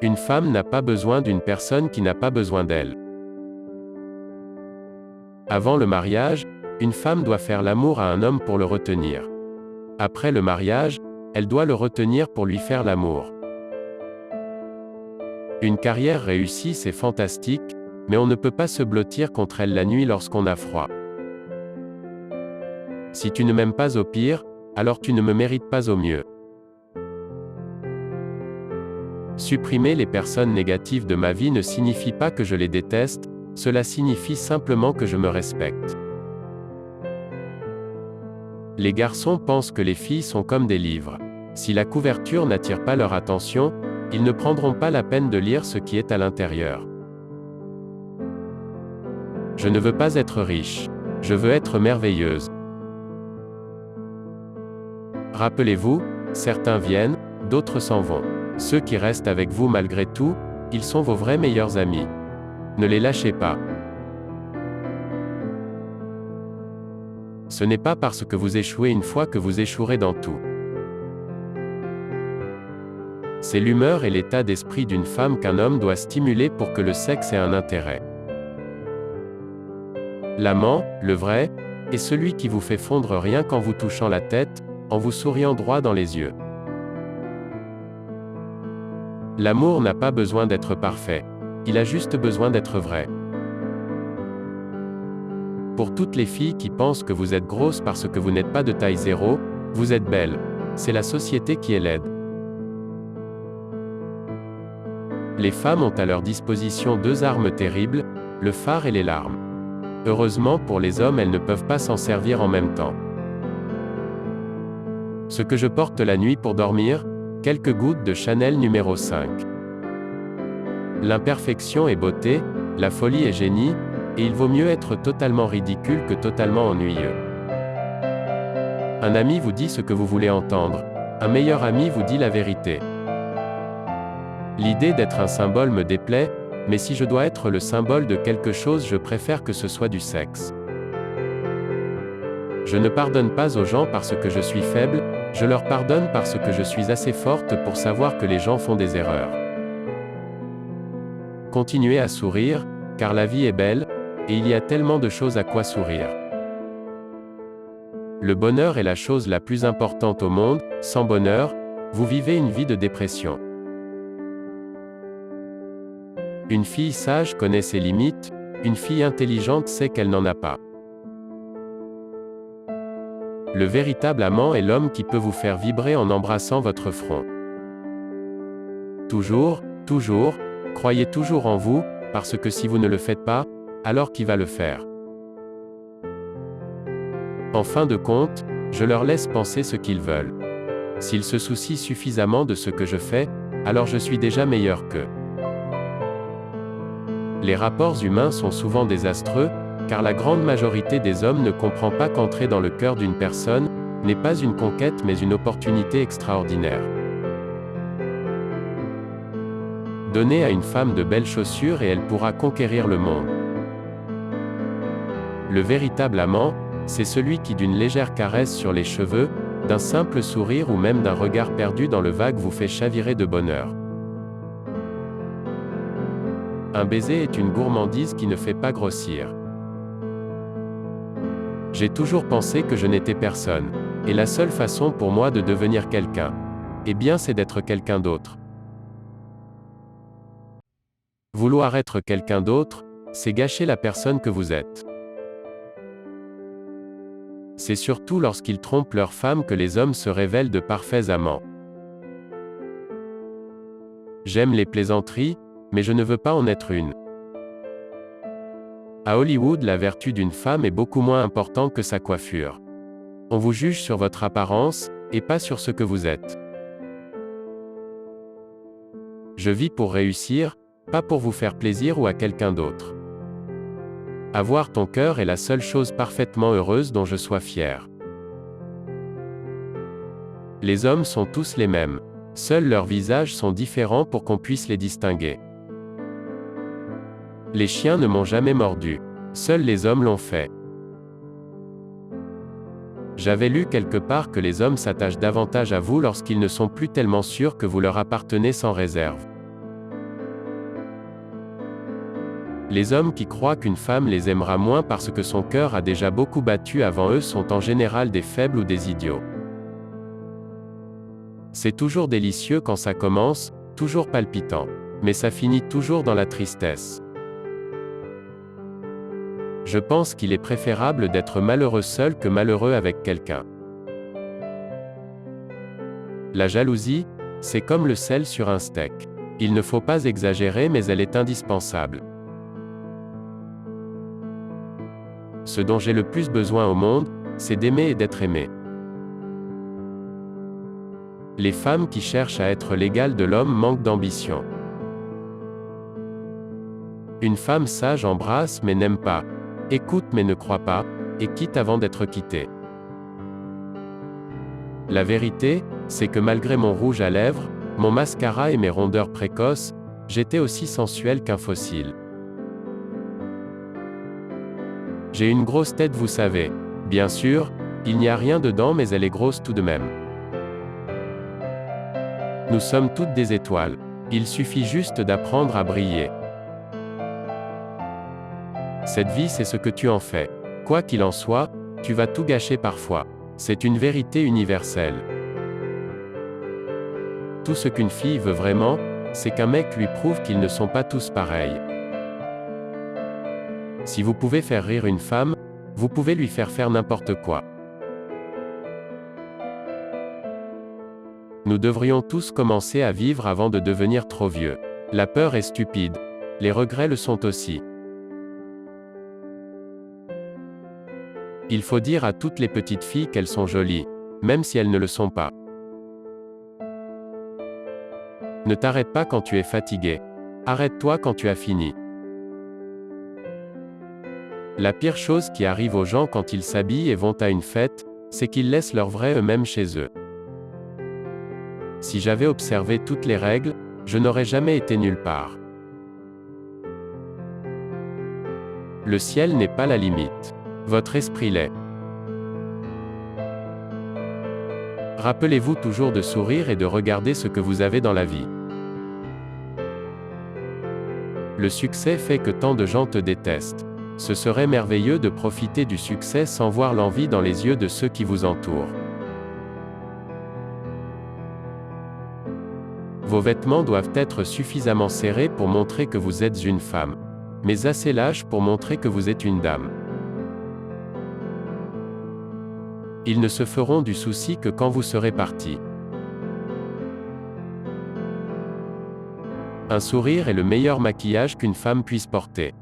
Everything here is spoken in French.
Une femme n'a pas besoin d'une personne qui n'a pas besoin d'elle. Avant le mariage, une femme doit faire l'amour à un homme pour le retenir. Après le mariage, elle doit le retenir pour lui faire l'amour. Une carrière réussie, c'est fantastique, mais on ne peut pas se blottir contre elle la nuit lorsqu'on a froid. Si tu ne m'aimes pas au pire, alors tu ne me mérites pas au mieux. Supprimer les personnes négatives de ma vie ne signifie pas que je les déteste, cela signifie simplement que je me respecte. Les garçons pensent que les filles sont comme des livres. Si la couverture n'attire pas leur attention, ils ne prendront pas la peine de lire ce qui est à l'intérieur. Je ne veux pas être riche. Je veux être merveilleuse. Rappelez-vous, certains viennent, d'autres s'en vont. Ceux qui restent avec vous malgré tout, ils sont vos vrais meilleurs amis. Ne les lâchez pas. Ce n'est pas parce que vous échouez une fois que vous échouerez dans tout. C'est l'humeur et l'état d'esprit d'une femme qu'un homme doit stimuler pour que le sexe ait un intérêt. L'amant, le vrai, est celui qui vous fait fondre rien qu'en vous touchant la tête, en vous souriant droit dans les yeux. L'amour n'a pas besoin d'être parfait. Il a juste besoin d'être vrai. Pour toutes les filles qui pensent que vous êtes grosse parce que vous n'êtes pas de taille 0, vous êtes belle. C'est la société qui est laide. Les femmes ont à leur disposition deux armes terribles, le phare et les larmes. Heureusement pour les hommes, elles ne peuvent pas s'en servir en même temps. Ce que je porte la nuit pour dormir, quelques gouttes de Chanel numéro 5. L'imperfection est beauté, la folie est génie, et il vaut mieux être totalement ridicule que totalement ennuyeux. Un ami vous dit ce que vous voulez entendre. Un meilleur ami vous dit la vérité. L'idée d'être un symbole me déplaît, mais si je dois être le symbole de quelque chose, je préfère que ce soit du sexe. Je ne pardonne pas aux gens parce que je suis faible, je leur pardonne parce que je suis assez forte pour savoir que les gens font des erreurs. Continuez à sourire, car la vie est belle, et il y a tellement de choses à quoi sourire. Le bonheur est la chose la plus importante au monde, sans bonheur, vous vivez une vie de dépression. Une fille sage connaît ses limites, une fille intelligente sait qu'elle n'en a pas. Le véritable amant est l'homme qui peut vous faire vibrer en embrassant votre front. Toujours, toujours, croyez toujours en vous, parce que si vous ne le faites pas, alors qui va le faire? En fin de compte, je leur laisse penser ce qu'ils veulent. S'ils se soucient suffisamment de ce que je fais, alors je suis déjà meilleur qu'eux. Les rapports humains sont souvent désastreux, car la grande majorité des hommes ne comprend pas qu'entrer dans le cœur d'une personne n'est pas une conquête mais une opportunité extraordinaire. Donnez à une femme de belles chaussures et elle pourra conquérir le monde. Le véritable amant, c'est celui qui d'une légère caresse sur les cheveux, d'un simple sourire ou même d'un regard perdu dans le vague vous fait chavirer de bonheur. Un baiser est une gourmandise qui ne fait pas grossir. J'ai toujours pensé que je n'étais personne. Et la seule façon pour moi de devenir quelqu'un, eh bien c'est d'être quelqu'un d'autre. Vouloir être quelqu'un d'autre, c'est gâcher la personne que vous êtes. C'est surtout lorsqu'ils trompent leur femme que les hommes se révèlent de parfaits amants. J'aime les plaisanteries, mais je ne veux pas en être une. À Hollywood, la vertu d'une femme est beaucoup moins importante que sa coiffure. On vous juge sur votre apparence, et pas sur ce que vous êtes. Je vis pour réussir, pas pour vous faire plaisir ou à quelqu'un d'autre. Avoir ton cœur est la seule chose parfaitement heureuse dont je sois fier. Les hommes sont tous les mêmes. Seuls leurs visages sont différents pour qu'on puisse les distinguer. Les chiens ne m'ont jamais mordu. Seuls les hommes l'ont fait. J'avais lu quelque part que les hommes s'attachent davantage à vous lorsqu'ils ne sont plus tellement sûrs que vous leur appartenez sans réserve. Les hommes qui croient qu'une femme les aimera moins parce que son cœur a déjà beaucoup battu avant eux sont en général des faibles ou des idiots. C'est toujours délicieux quand ça commence, toujours palpitant. Mais ça finit toujours dans la tristesse. Je pense qu'il est préférable d'être malheureux seul que malheureux avec quelqu'un. La jalousie, c'est comme le sel sur un steak. Il ne faut pas exagérer mais elle est indispensable. Ce dont j'ai le plus besoin au monde, c'est d'aimer et d'être aimé. Les femmes qui cherchent à être l'égale de l'homme manquent d'ambition. Une femme sage embrasse mais n'aime pas, écoute mais ne croit pas, et quitte avant d'être quittée. La vérité, c'est que malgré mon rouge à lèvres, mon mascara et mes rondeurs précoces, j'étais aussi sensuel qu'un fossile. J'ai une grosse tête, vous savez. Bien sûr, il n'y a rien dedans mais elle est grosse tout de même. Nous sommes toutes des étoiles. Il suffit juste d'apprendre à briller. Cette vie c'est ce que tu en fais. Quoi qu'il en soit, tu vas tout gâcher parfois. C'est une vérité universelle. Tout ce qu'une fille veut vraiment, c'est qu'un mec lui prouve qu'ils ne sont pas tous pareils. Si vous pouvez faire rire une femme, vous pouvez lui faire faire n'importe quoi. Nous devrions tous commencer à vivre avant de devenir trop vieux. La peur est stupide. Les regrets le sont aussi. Il faut dire à toutes les petites filles qu'elles sont jolies, même si elles ne le sont pas. Ne t'arrête pas quand tu es fatigué. Arrête-toi quand tu as fini. La pire chose qui arrive aux gens quand ils s'habillent et vont à une fête, c'est qu'ils laissent leur vrai eux-mêmes chez eux. Si j'avais observé toutes les règles, je n'aurais jamais été nulle part. Le ciel n'est pas la limite. Votre esprit l'est. Rappelez-vous toujours de sourire et de regarder ce que vous avez dans la vie. Le succès fait que tant de gens te détestent. Ce serait merveilleux de profiter du succès sans voir l'envie dans les yeux de ceux qui vous entourent. Vos vêtements doivent être suffisamment serrés pour montrer que vous êtes une femme, mais assez lâches pour montrer que vous êtes une dame. Ils ne se feront du souci que quand vous serez parti. Un sourire est le meilleur maquillage qu'une femme puisse porter.